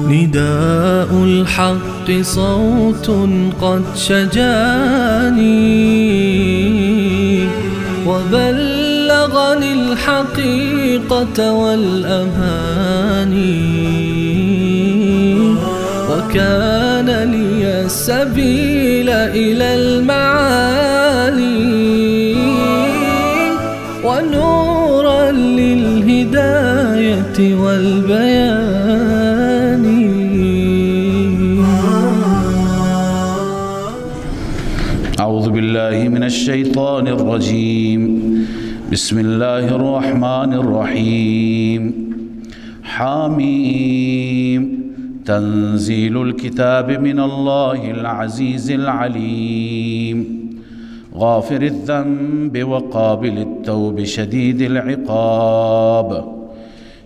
نداء الحق صوت قد شجاني وبلغني الحقيقة والأماني وكان لي السبيل إلى المعالي ونورا للهداية والبيان. أعوذ بالله من الشيطان الرجيم. بسم الله الرحمن الرحيم. حميم تنزيل الكتاب من الله العزيز العليم غافر الذنب وقابل التوب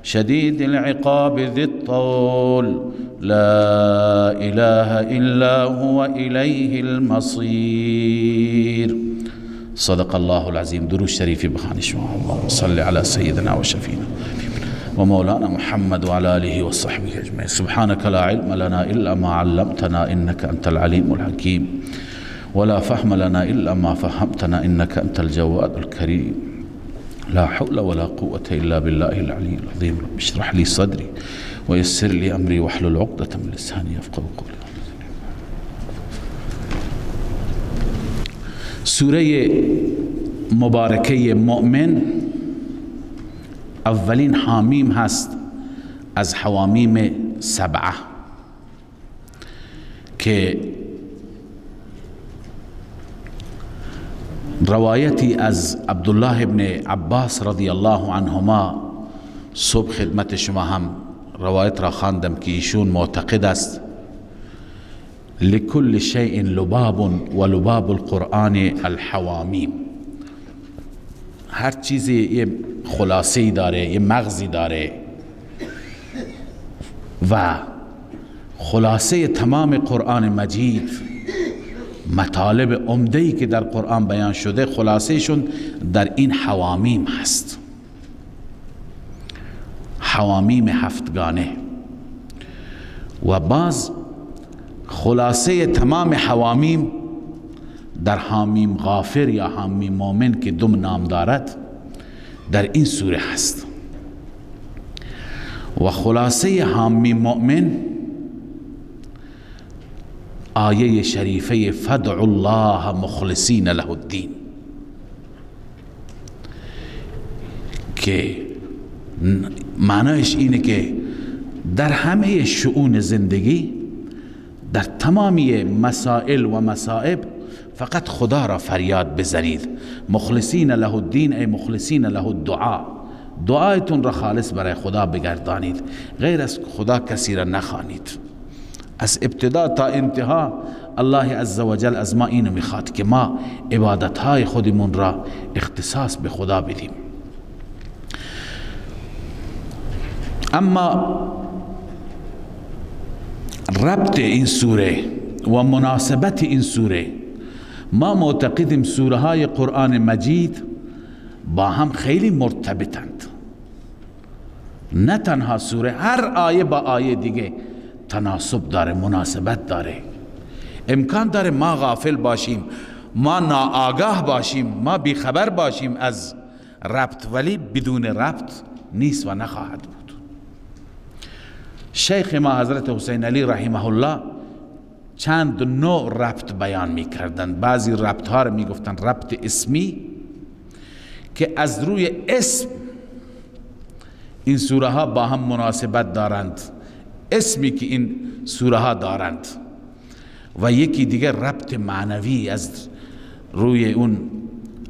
شديد العقاب ذي الطول لا إله إلا هو إليه المصير. صدق الله العظيم. درود شريف بخاني شما. اللهم صل على سيدنا وشفينا ومولانا محمد وعلى آله وصحبه أجمعين. سبحانك لا علم لنا إلا ما علمتنا إنك أنت العليم الحكيم ولا فهم لنا إلا ما فهمتنا إنك أنت الجواد الكريم. لا حول ولا قوة إلا بالله العلي العظيم. رب اشرح لي صدري ويسر لي أمري واحلل عقدة من لساني يفقهوا قولي. سوره مبارکه مؤمن اولین حامیم هست از حوامیم سبعه که روایتی از عبدالله ابن عباس رضی الله عنهما صبح خدمت شما هم روایت را خواندم که ایشون معتقد است لكل شيء لباب و لباب القرآن الحوامیم. هر چیزی یه خلاصه‌ای داره، یه مغزی داره و خلاصه تمام قرآن مجید، مطالب عمده‌ای که در قرآن بیان شده خلاصه‌شون در این حوامیم هست. حوامیم هفتگانه. و باز خلاصه تمام حوامیم در حامیم غافر یا حامیم مومن که دو نام دارد در این سوره هست. و خلاصه حامیم مؤمن آیه شریفه فدعوا الله مخلصین له الدین که معنایش اینه که در همه شؤون زندگی، در تمامی مسائل و مصائب فقط خدا را فریاد بزنید. مخلصین له الدین ای مخلصین له الدعا، دعایتون را خالص برای خدا بگردانید، غیر از خدا کسی را نخوانید. از ابتدا تا انتها الله عزوجل از ما اینو میخواد که ما عبادتهای خودمون را اختصاص به خدا بدیم. اما ربط این سوره و مناسبت این سوره، ما معتقدیم سوره های قرآن مجید با هم خیلی مرتبطند. نه تنها سوره، هر آیه با آیه دیگه تناسب داره، مناسبت داره. امکان داره ما غافل باشیم، ما ناآگاه باشیم، ما بیخبر باشیم از ربط، ولی بدون ربط نیست و نخواهد بود. شیخ ما حضرت حسین علی رحمه الله چند نوع ربط بیان می کردن. بعضی ربط ها رو می گفتن ربط اسمی که از روی اسم این سوره ها با هم مناسبت دارند، اسمی که این سوره ها دارند. و یکی دیگر ربط معنوی از روی اون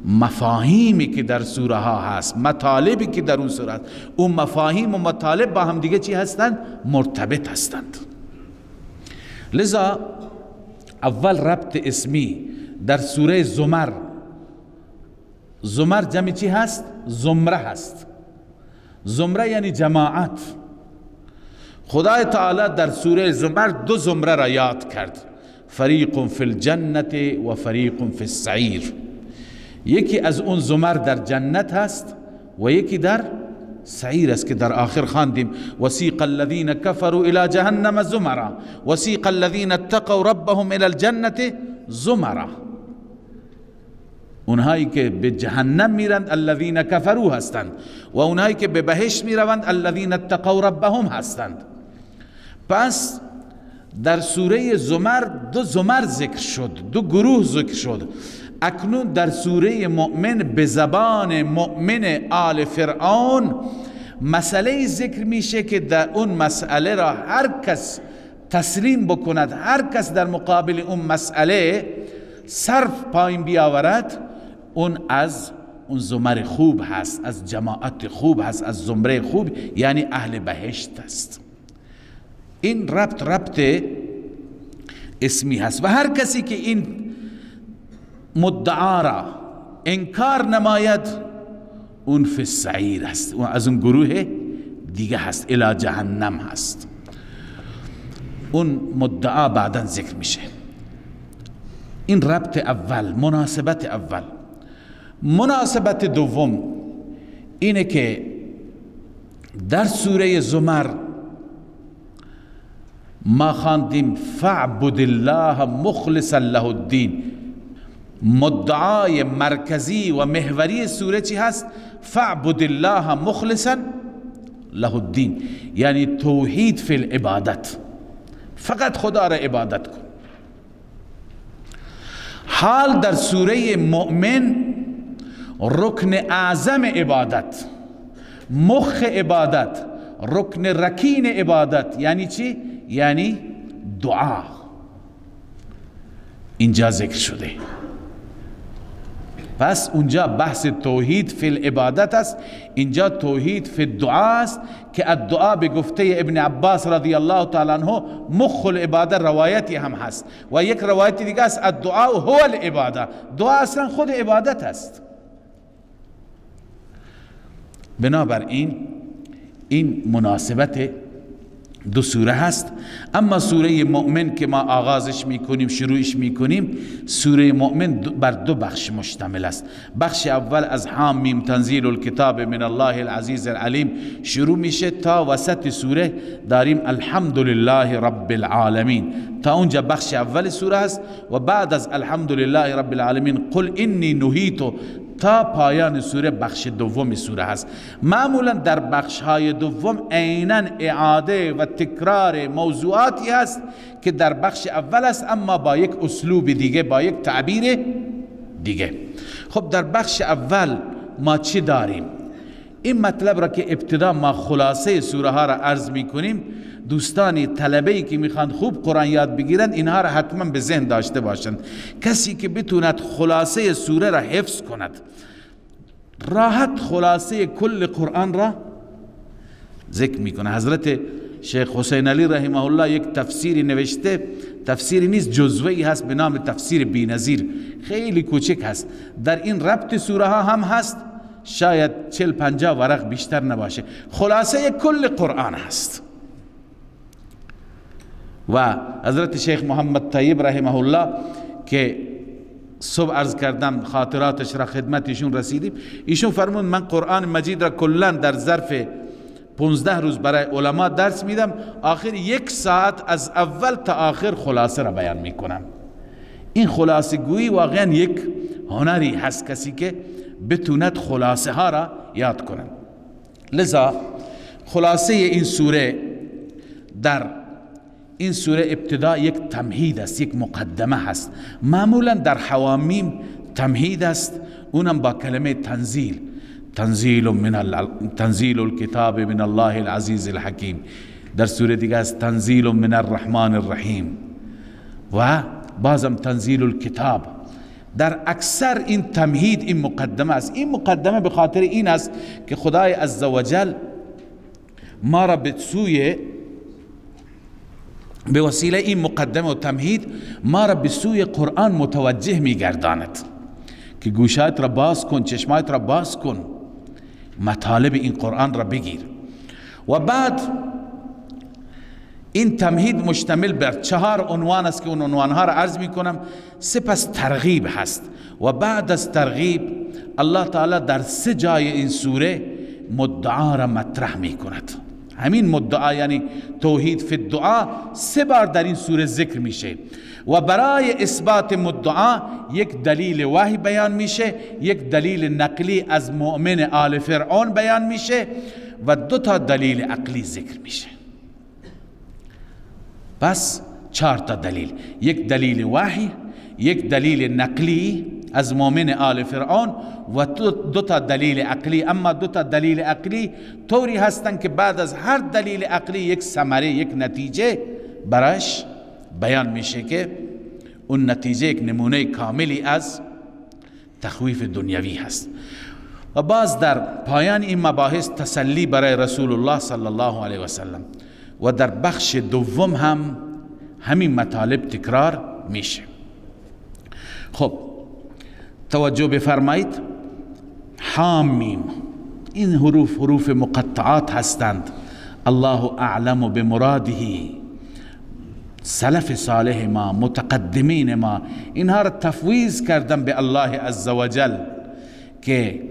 مفاهیمی که در سوره ها هست، مطالبی که در اون سوره هست، اون مفاهیم و مطالب با هم دیگه چی هستند؟ مرتبط هستند. لذا اول ربط اسمی در سوره زمر، زمر جمع چی هست؟ زمره هست. زمره یعنی جماعت. خدای تعالی در سوره زمر دو زمره را یاد کرد، فریق فی الجنة و فریق فی السعیر. یکی از اون زمر در جنت هست و یکی در سعیر است که در آخر خواندیم وسیق الذین کفروا الی جهنم زمرا وسیق الذین اتقوا ربهم الی الجنة زمرا. اونهایی که به جهنم میرند الذین کفروا هستند و اونهایی که به بهشت میروند الذین اتقوا ربهم هستند. پس در سوره زمر دو زمر ذکر شد، دو گروه ذکر شد. اکنون در سوره مؤمن به زبان مؤمن آل فرعون مسئله ذکر میشه که در اون مسئله را هر کس تسلیم بکند، هر کس در مقابل اون مسئله صرف پایین بیاورد، اون از اون زمر خوب هست، از جماعت خوب هست، از زمره خوب، یعنی اهل بهشت است. این ربط اسمی هست و هر کسی که این مدعا را انکار نماید اون فی السعیر هست، اون از اون گروه دیگه هست، الی جهنم هست. اون مدعا بعداً ذکر میشه. این ربط اول، مناسبت اول. مناسبت دوم اینه که در سوره زمر ما خواندیم فاعبد الله مخلصا له الدین. مدعای مرکزی و محوری سوره چی هست؟ فاعبد الله مخلصا له الدین، یعنی توحید فی العبادت، فقط خدا را عبادت کن. حال در سوره مؤمن رکن اعظم عبادت، مخ عبادت، رکن رکین عبادت یعنی چی؟ یعنی دعا، اینجا ذکر شده. پس اونجا بحث توحید فی العبادت است، اینجا توحید فی الدعا است که الدعا به گفته ابن عباس رضی الله تعالی عنه مخ العباده روایتی هم هست و یک روایت دیگه است الدعا هو العباده، دعا اصلا خود عبادت است. بنابراین این مناسبت دو سوره هست. اما سوره مؤمن که ما آغازش میکنیم، شروعش میکنیم، سوره مؤمن بر دو بخش مشتمل است. بخش اول از حامیم تنزیل الکتاب من الله العزیز العلیم شروع میشه تا وسط سوره داریم الحمدلله رب العالمین، تا اونجا بخش اول سوره است و بعد از الحمدلله رب العالمین قل انی نهیت تا پایان سوره بخش دوم سوره هست. معمولا در بخش های دوم عیناً اعاده و تکرار موضوعاتی هست که در بخش اول است، اما با یک اسلوب دیگه، با یک تعبیر دیگه. خب در بخش اول ما چی داریم؟ این مطلب را که ابتدا ما خلاصه سوره ها را عرض می کنیم، دوستانی طلبه‌ای که میخوان خوب قرآن یاد بگیرند اینها را حتما به ذهن داشته باشند. کسی که بتوند خلاصه سوره را حفظ کند، راحت خلاصه کل قرآن را ذکر میکنه. حضرت شیخ حسین علی رحمه الله یک تفسیری نوشته، تفسیری نیست، جزوه‌ای هست به نام تفسیر بی‌نظیر، خیلی کوچک هست. در این ربط سوره ها هم هست، شاید 40-50 ورق بیشتر نباشه، خلاصه کل قرآن هست. و حضرت شیخ محمد طیب رحمه الله که صبح عرض کردم خاطراتش را خدمتشون رسیدیم، ایشون فرمون من قرآن مجید را کلا در ظرف 15 روز برای علما درس میدم، آخر 1 ساعت از اول تا آخر خلاصه را بیان میکنم. این خلاصه گویی واقعا یک هنری هست، کسی که بتوند خلاصه ها را یاد کنند. لذا خلاصه این سوره، در این سوره ابتدا یک تمهید است، یک مقدمه هست. معمولا در حوامیم تمهید است، اونم با کلمه تنزیل، تنزیل الکتاب من الله العزیز الحکیم. در سوره دیگه است تنزیل من الرحمن الرحیم و بازم تنزیل الکتاب. در اکثر این تمهید این مقدمه است. این مقدمه به خاطر این است که خدای عزوجل ما را به وسیله این مقدمه و تمهید ما را به سوی قرآن متوجه می‌گرداند که گوشایت را باز کن، چشمایت را باز کن، مطالب این قرآن را بگیر. و بعد این تمهید مشتمل بر 4 عنوان است که اون عنوانها را عرض میکنم. سپس ترغیب هست و بعد از ترغیب الله تعالی در 3 جای این سوره مدعا را مطرح میکند. همین مدعا یعنی توحید فی الدعا 3 بار در این سوره ذکر میشه و برای اثبات مدعا یک دلیل وحی بیان میشه، یک دلیل نقلی از مؤمن آل فرعون بیان میشه و 2 تا دلیل عقلی ذکر میشه. پس 4 تا دلیل، یک دلیل وحی، یک دلیل نقلی از مؤمن آل فرعون و 2 تا دلیل عقلی. اما 2 تا دلیل عقلی طوری هستند که بعد از هر دلیل عقلی یک ثمره، یک نتیجه براش بیان میشه که اون نتیجه یک نمونه کاملی از تخویف دنیوی هست. و باز در پایان این مباحث تسلی برای رسول الله صلی الله علیه و سلم و در بخش دوم هم همین مطالب تکرار میشه. خب توجه بفرمایید، حامیم این حروف مقطعات هستند. الله اعلم بمراده. سلف صالح ما، متقدمین ما اینها را تفویض کردن به الله عزوجل که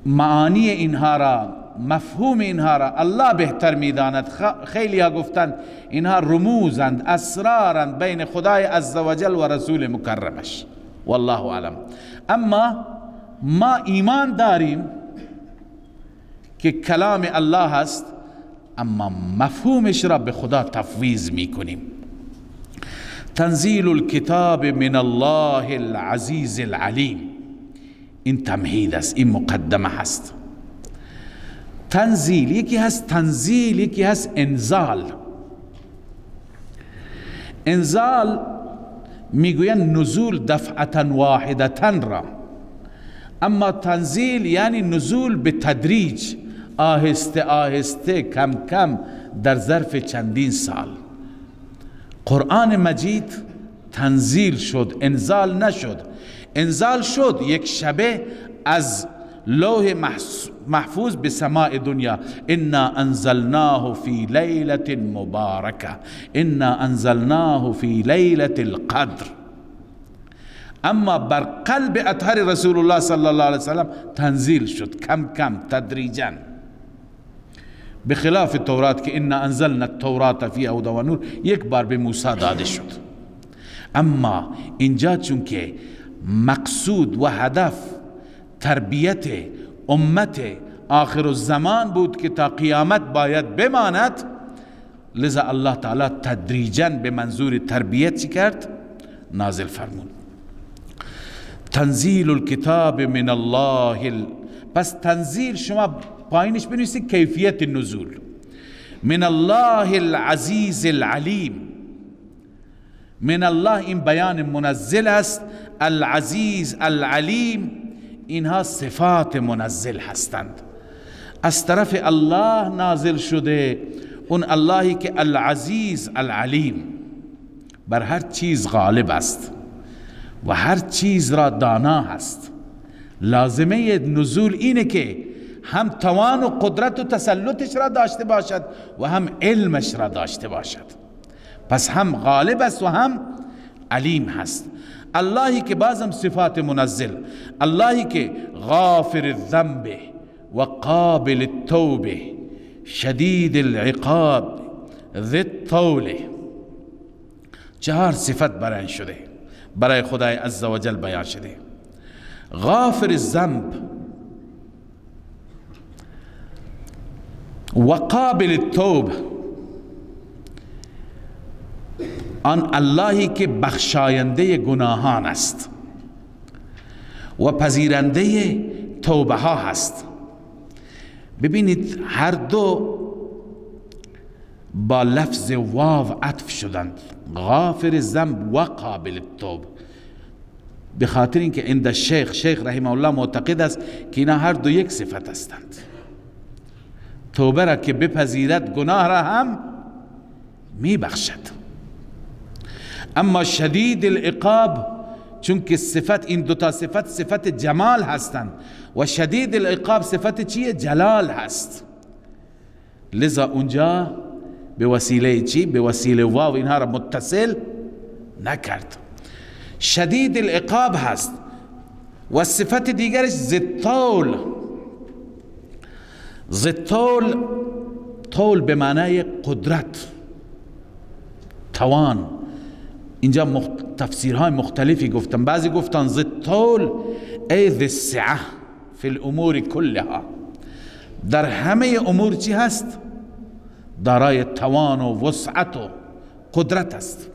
معانی اینها را، مفهوم اینها را الله بهتر میداند. خیلی ها گفتند اینها رموزند، اسرارند بین خدای عزوجل و رسول مکرمش، والله اعلم. اما ما ایمان داریم که کلام الله هست، اما مفهومش را به خدا تفویض میکنیم. تنزیل الکتاب من الله العزیز العلیم. این تمهید است، این مقدمه هست. تنزیل یکی هست، تنزیل یکی هست انزال. انزال میگوین نزول دفعتا واحدتا را، اما تنزیل یعنی نزول به تدریج، آهسته آهسته، کم کم، در ظرف چندین سال. قرآن مجید تنزیل شد، انزال نشد. انزال شد یک شبه از لوح محفوظ به سماع دنیا. انا انزلناه فی لیلة مبارکه، انا انزلناه فی لیلة القدر. اما بر قلب اطهر رسول الله صلی الله علیه وسلم تنزیل شد کم کم، تدریجا، بخلاف تورات که انا انزلنا التورات فی هدی و نور یک بار به موسی داده شد. اما اینجا چون که مقصود و هدف تربیت امت آخر الزمان بود که تا قیامت باید بماند، لذا الله تعالی تدریجا به منظور تربیت چی کرد؟ نازل فرمود. تنزیل الکتاب من الله پس تنزیل شما پایینش بنویسید کیفیت نزول. من الله العزیز العلیم. من الله این بیان منزل است، العزیز العلیم اینها صفات منزل هستند، از طرف الله نازل شده. اون اللهی که العزیز العلیم بر هر چیز غالب است و هر چیز را دانا هست. لازمه نزول اینه که هم توان و قدرت و تسلطش را داشته باشد و هم علمش را داشته باشد. پس هم غالب است و هم علیم هست. اللهی که بازم صفات منزل، اللهی که غافر الذنب و قابل التوبه شدید العقاب ذی الطول. 4 صفت برای شده، برای خدای عزوجل بیان شده. غافر الذنب و قابل التوبه، آن اللهی که بخشاینده گناهان است و پذیرنده توبه ها هست. ببینید هر دو با لفظ واو عطف شدند، غافر الذنب و قابل التوبه. به خاطر اینکه عند شیخ رحمه الله معتقد است که اینا هر دو یک صفت هستند. توبه را که بپذیرد گناه را هم می بخشد. اما شدید العقاب، چون که صفت این دوتا صفت جمال هستند و شدید العقاب صفت چیه؟ جلال هست. لذا اونجا به وسیله چی؟ به وسیله واو اینها را متصل نکرد. شدید العقاب هست. و صفت دیگرش ذی الطول، طول به معنای قدرت، توان. اینجا تفسیرهای مختلفی گفتن. بعضی گفتن ذی الطول ای ذی السعه فی الامور کلها، در همه امور چی هست؟ دارای توان و وسعت و قدرت است.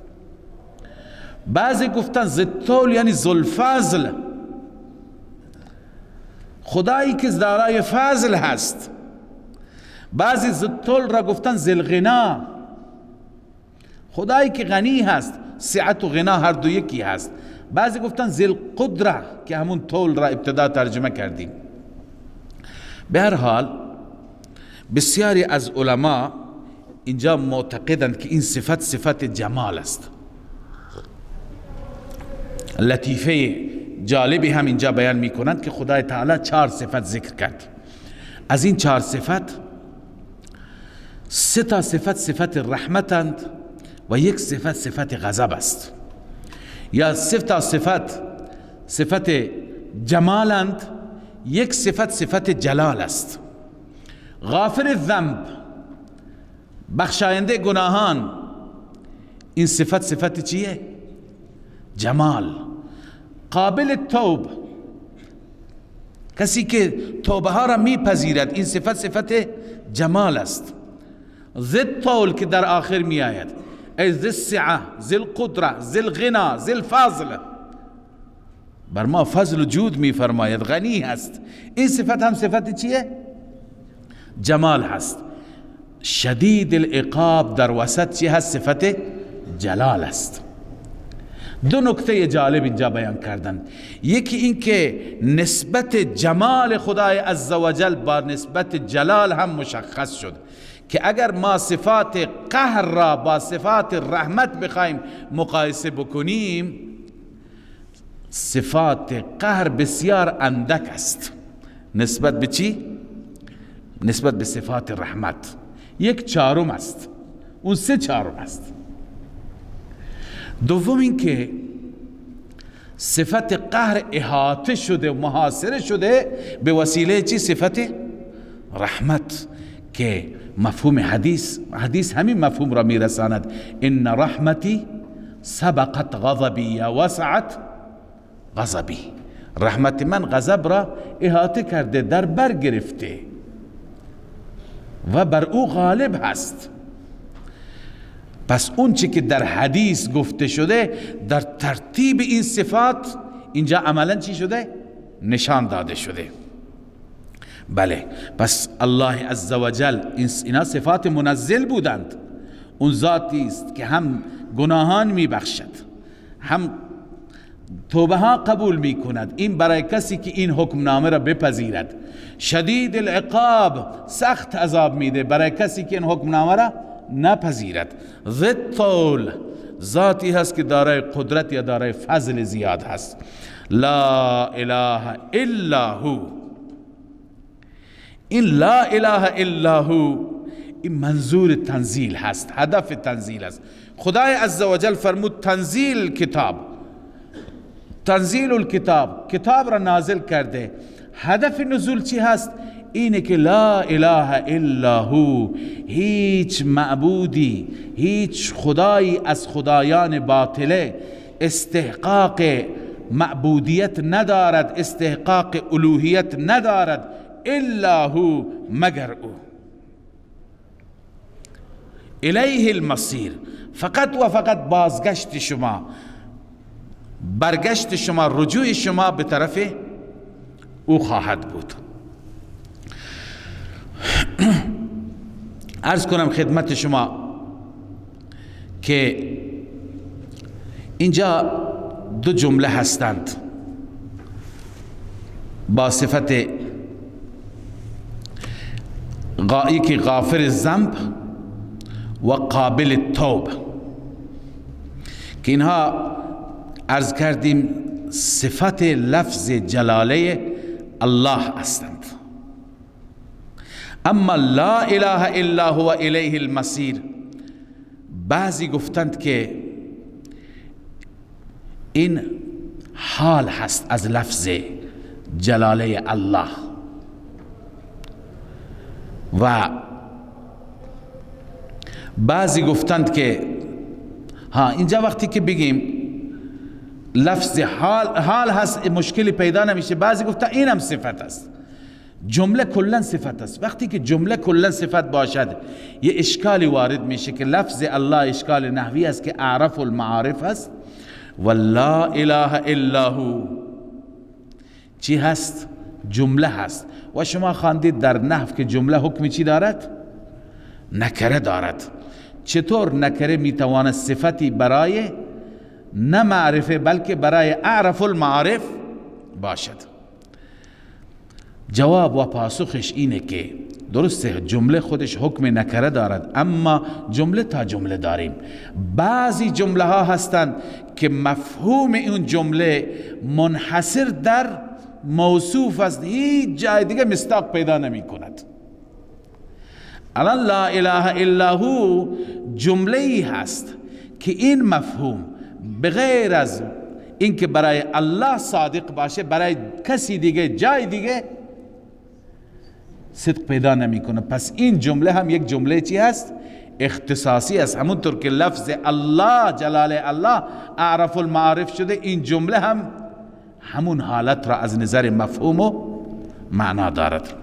بعضی گفتن ذی الطول یعنی ذو الفضل، خدایی که دارای فضل هست. بعضی ذی الطول را گفتن ذی الغنا، خدایی که غنی هست. سعت و غنا هر دو یکی هست. بعضی گفتن ذی القدره که همون طول را ابتدا ترجمه کردیم. به هر حال بسیاری از علما اینجا معتقدند که این صفت جمال است. لطیفه جالبی هم اینجا بیان میکنند که خدای تعالی 4 صفت ذکر کرد. از این 4 صفت 3 تا صفت رحمتند و 1 صفت غضب است. یا 3 تا صفت جمالند، 1 صفت جلال است. غافر الذنب، بخشاینده گناهان، این صفت چیه؟ جمال. قابل توب، کسی که توبه ها را میپذیرد، این صفت جمال است. ذی الطول که در آخر می آید، ای ذی السعه، ذی القدره، ذی الغنا، ذی الفضل، بر ما فضل و جود می فرماید، غنی هست. این صفت هم صفت چیه؟ جمال هست. شدید العقاب در وسط چی هست؟ صفت جلال است. 2 نکته جالب اینجا بیان کردن. یکی این که نسبت جمال خدای عزوجل با نسبت جلال هم مشخص شد که اگر ما صفات قهر را با صفات رحمت بخوایم مقایسه بکنیم، صفات قهر بسیار اندک است نسبت به چی؟ نسبت به صفات رحمت 1/4 است، اون 3/4 است. دوم این که صفت قهر احاطه شده و محاصره شده به وسیله چی؟ صفت رحمت، که مفهوم حدیث همین مفهوم را میرساند. ان رحمتی سبقت غضبی یا وسعت غضبی، رحمت من غضب را احاطه کرده، در بر گرفته و بر او غالب هست. پس اون چی که در حدیث گفته شده در ترتیب این صفات اینجا عملا چی شده؟ نشان داده شده. بله، پس الله عزوجل اینا صفات منزل بودند. اون ذاتی است که هم گناهان میبخشد، هم توبه ها قبول میکند. این برای کسی که این حکم نامه را بپذیرد. شدید العقاب، سخت عذاب میده برای کسی که این حکم نامه را نپذیرد. ذی الطول، ذاتی هست که دارای قدرت یا دارای فضل زیاد هست. لا اله الا هو، این لا اله الا هو این منظور تنزیل هست، هدف تنزیل است. خدای عزوجل فرمود تنزیل کتاب، تنزیل الکتاب، کتاب را نازل کرده. هدف نزول چی هست؟ اینه که لا اله الا هو، هیچ معبودی، هیچ خدایی از خدایان باطله استحقاق معبودیت ندارد، استحقاق الوهیت ندارد الا هو، مگر او. الیه المصیر، فقط و فقط بازگشت شما، برگشت شما، رجوع شما به طرف او خواهد بود. عرض کنم خدمت شما که اینجا 2 جمله هستند با صفت که غافر الذنب و قابل التوب که اینها عرض کردیم صفت لفظ جلاله الله هستند. اما لا اله الا هو الیه المصیر، بعضی گفتند که این حال هست از لفظ جلاله الله و بعضی گفتند که اینجا وقتی که بگیم لفظ حال هست مشکلی پیدا نمیشه. بعضی گفتن این هم صفت است، جمله کلا صفت است. وقتی که جمله کلا صفت باشد یه اشکالی وارد میشه که لفظ الله اشکال نحوی است که اعرف المعارف است و لا اله الا هو چی هست؟ جمله هست. و شما خواندید در نحو که جمله حکم چی دارد؟ نکره دارد. چطور نکره میتواند صفتی برای نه معرفه بلکه برای اعرف المعارف باشد؟ جواب و پاسخش اینه که درسته جمله خودش حکم نکره دارد، اما جمله تا جمله داریم. بعضی جمله ها هستند که مفهوم اون جمله منحصر در موصوف است، هیچ جای دیگه مصداق پیدا نمی کند. الان لا اله الا هو جمله ای هست که این مفهوم بغیر از اینکه برای الله صادق باشه برای کسی دیگه جای دیگه صدق پیدا نمیکنه. پس این جمله هم یک جمله چی هست؟ اختصاصی است. همونطور که لفظ الله جلاله الله اعرف المعارف شده، این جمله هم همون حالت را از نظر مفهوم و معنا دارد.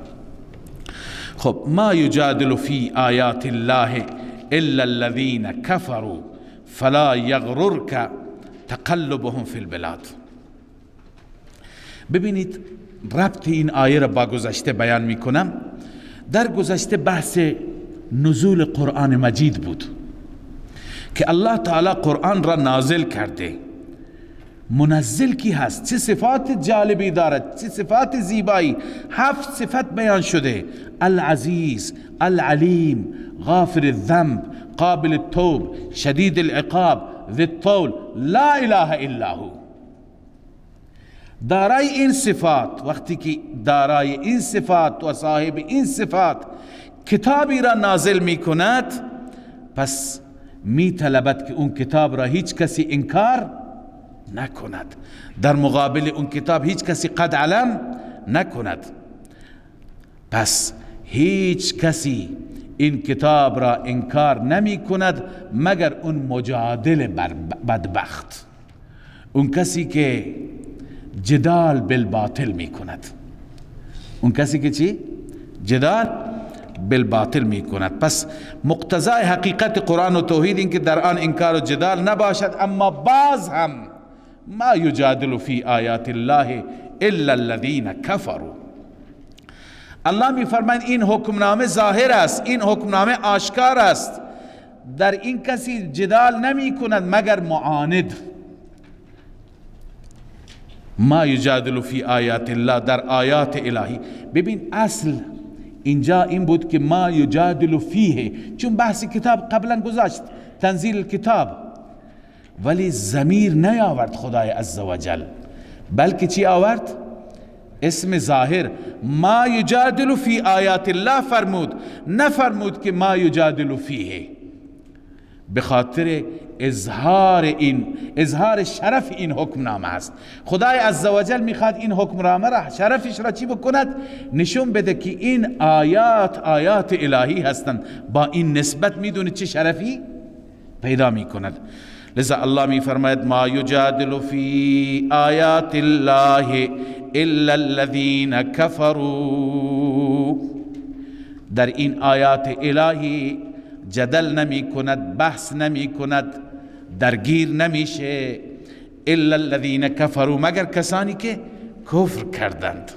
خب ما یجادل فی آیات الله الا الذین کفروا فلا یغررک تقلبهم فی البلاد. ببینید ربط این آیه را با گذشته بیان میکنم. در گذشته بحث نزول قرآن مجید بود که الله تعالی قرآن را نازل کرده. منزل کی هست؟ چه صفات جالبی دارد؟ چه صفات زیبایی؟ 7 صفت بیان شده: العزیز، العلیم، غافر الذنب، قابل التوب، شدید العقاب، ذی الطول، لا اله الا هو. دارای این صفات، وقتی که دارای این صفات و صاحب این صفات کتابی را نازل می کند، پس می طلبد که اون کتاب را هیچ کسی انکار نکند، در مقابل اون کتاب هیچ کسی قد علم نکند. پس هیچ کسی این کتاب را انکار نمی کند مگر اون مجادل بدبخت، اون کسی که جدال بالباطل می کند. اون کسی که چی؟ جدال بالباطل می کند. پس مقتضای حقیقت قرآن و توحید این که در آن انکار و جدال نباشد، اما باز هم ما یجادل فی آیات الله الا الذین کفروا. الله می فرماید این حکمنامه ظاهر است، این حکمنامه آشکار است، در این کسی جدال نمی کند مگر معاند. ما یجادل فی آیات الله، در آیات الهی. ببین اصل اینجا این بود که ما یجادل فیه، چون بحث کتاب قبلا گذاشت، تنزیل کتاب، ولی ضمیر نیاورد خدای عزوجل، بلکه چی آورد؟ اسم ظاهر. ما یجادل فی آیات الله فرمود، نفرمود که ما یجادل فیه، به خاطر اظهار شرف این حکمنامه است. خدای عزوجل میخواد این حکمنامه را، شرفش را چی بکند؟ نشون بده که این آیات الهی هستند. با این نسبت میدونید چه شرفی پیدا میکند. لذا الله میفرماید ما یجادل فی آیات الله الا الذین کفروا. در این آیات الهی جدل نمی کند، بحث نمی کند، درگیر نمیشه. الا الذین کفروا، مگر کسانی که کفر کردند.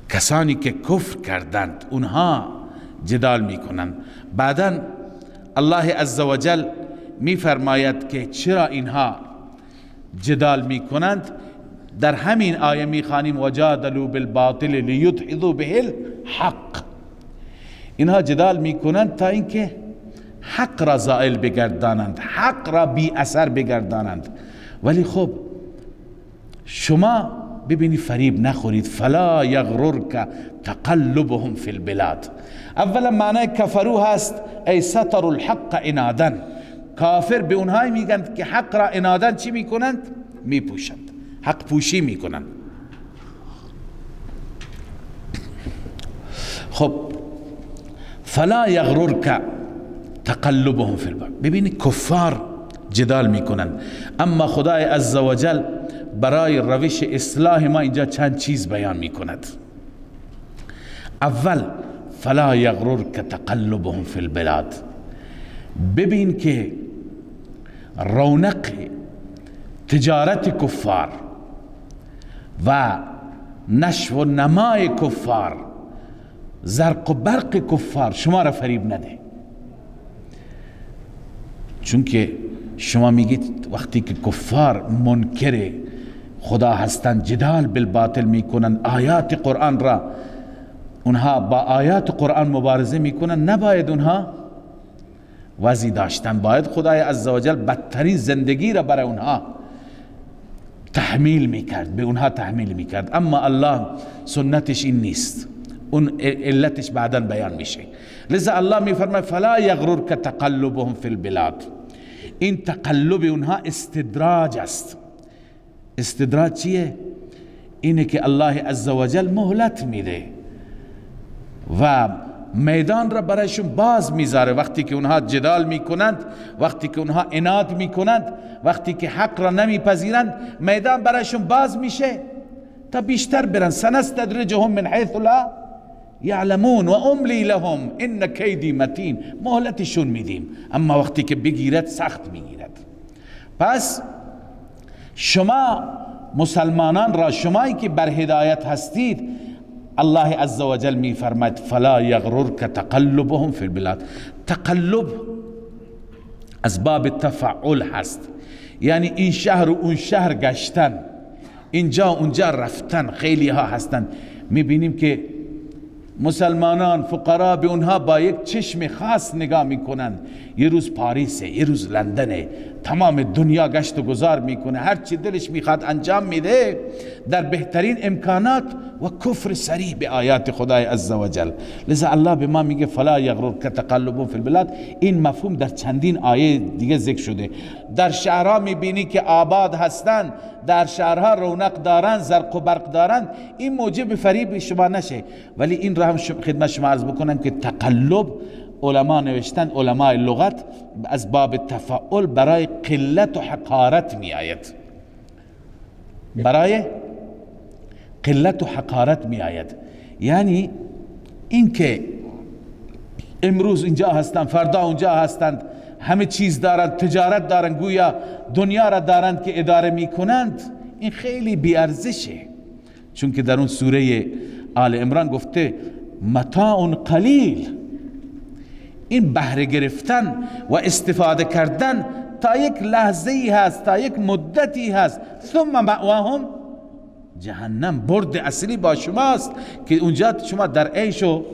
کسانی که کفر کردند اونها جدال می کنند. بعداً الله عزوجل می فرماید که چرا اینها جدال می کنند. در همین آیه میخوانیم وجادلوا بالباطل لیدحضوا به الحق. اینها جدال میکنند تا اینکه حق را زائل بگردانند، حق را بی اثر بگردانند. ولی خب شما ببینی فریب نخورید. فلا یغررک تقلبهم فی البلاد. اولا معنای کفرو هست ای ستر الحق عنادا. کافر به اونهایی میگند که حق را عنادا چی میکنند؟ میپوشند، حق پوشی میکنند. خب فلا یغررک تقلبهم فی البلاد. ببینید کفار جدال میکنند، اما خدای عزوجل برای روش اصلاح ما اینجا چند چیز بیان میکند. اول فلا یغررک تقلبهم فی البلاد. ببین که رونق تجارت کفار و نشو و نمای کفار، زرق و برق کفار شما را فریب نده. چون که شما میگید وقتی که کفار منکر خدا هستند جدال بالباطل میکنن، آیات قرآن را اونها با آیات قرآن مبارزه میکنن، نباید اونها وضعی داشتن، باید خدای عزوجل بدترین زندگی را برای اونها تحمیل میکرد، به اونها تحمیل میکرد. اما الله سنتش این نیست، اون علتش بعدا بیان میشه. لذا الله میفرماید فلا یغررک تقلبهم فی البلاد. این تقلب اونها استدراج است. استدراج چیه؟ اینه که الله عزوجل مهلت میده و میدان را برایشون باز میذاره. وقتی که اونها جدال میکنند، وقتی که اونها عناد میکنند، وقتی که حق را نمیپذیرند، میدان برایشون باز میشه تا بیشتر برن. سنستدرجهم من حیث لا یعلمون و املی لهم ان کیدی متین. مهلتشون میدیم، اما وقتی که بگیرد سخت میگیرد. پس شما مسلمانان را، شمایی که بر هدایت هستید، الله عزوجل می فرماید فلا یغررک تقلبهم فی البلاد. تقلب از باب تفعل هست، یعنی این شهر و اون شهر گشتن، اینجا اونجا رفتن. خیلی ها هستن میبینیم که مسلمانان فقرا به اونها با یک چشم خاص نگاه میکنن. یه روز پاریسه، یه روز لندنه، تمام دنیا گشت و گذار میکنه، هر چی دلش میخواد انجام میده در بهترین امکانات و کفر صریح به آیات خدای عزوجل. لذا الله به ما میگه فلا یغررک تقلبهم فی البلاد. این مفهوم در چندین آیه دیگه ذکر شده. در شهرها میبینی که آباد هستن، در شهرها رونق دارن، زرق و برق دارن، این موجب فریب شما نشه. ولی این را هم خدمت شما عرض بکنم که تقلب علما نوشتن، علماء لغت، از باب تفاعل برای قلت و حقارت می آید، برای قلت و حقارت می آید. یعنی اینکه امروز اینجا هستند، فردا اونجا هستند، همه چیز دارند، تجارت دارند، گویا دنیا را دارند که اداره می کنند، این خیلی بیارزشه. چون که در اون سوره آل عمران گفته متاع قلیل. این بهره گرفتن و استفاده کردن تا یک لحظه ای هست، تا یک مدتی هست. ثم مأواهم جهنم. برد اصلی با شماست که اونجا شما در عیش و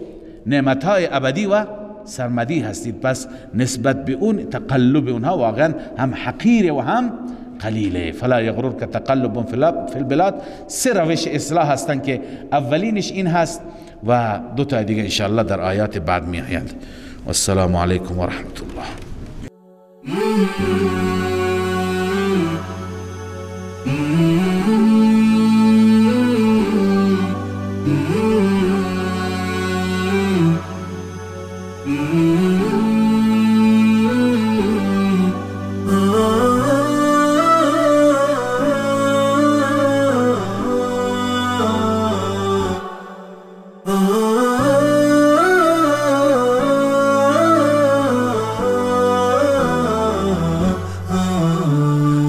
نعمتهای ابدی و سرمدی هستید. پس نسبت به اون تقلب اونها واقعا هم حقیره و هم قلیله. فلا یغررک تقلبهم فی البلاد. سه روش اصلاح هستن که اولینش این هست و دو تا دیگه انشاءالله در آیات بعد می آیند. والسلام عليكم ورحمة الله.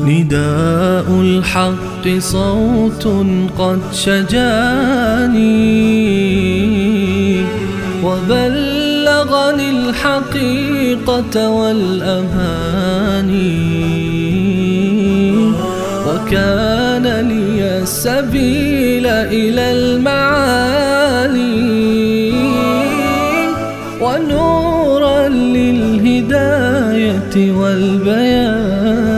نداء الحق صوت قد شجاني وبلغني الحقيقة والأماني وكان لي السبيل إلى المعالي ونورا للهداية والبيان.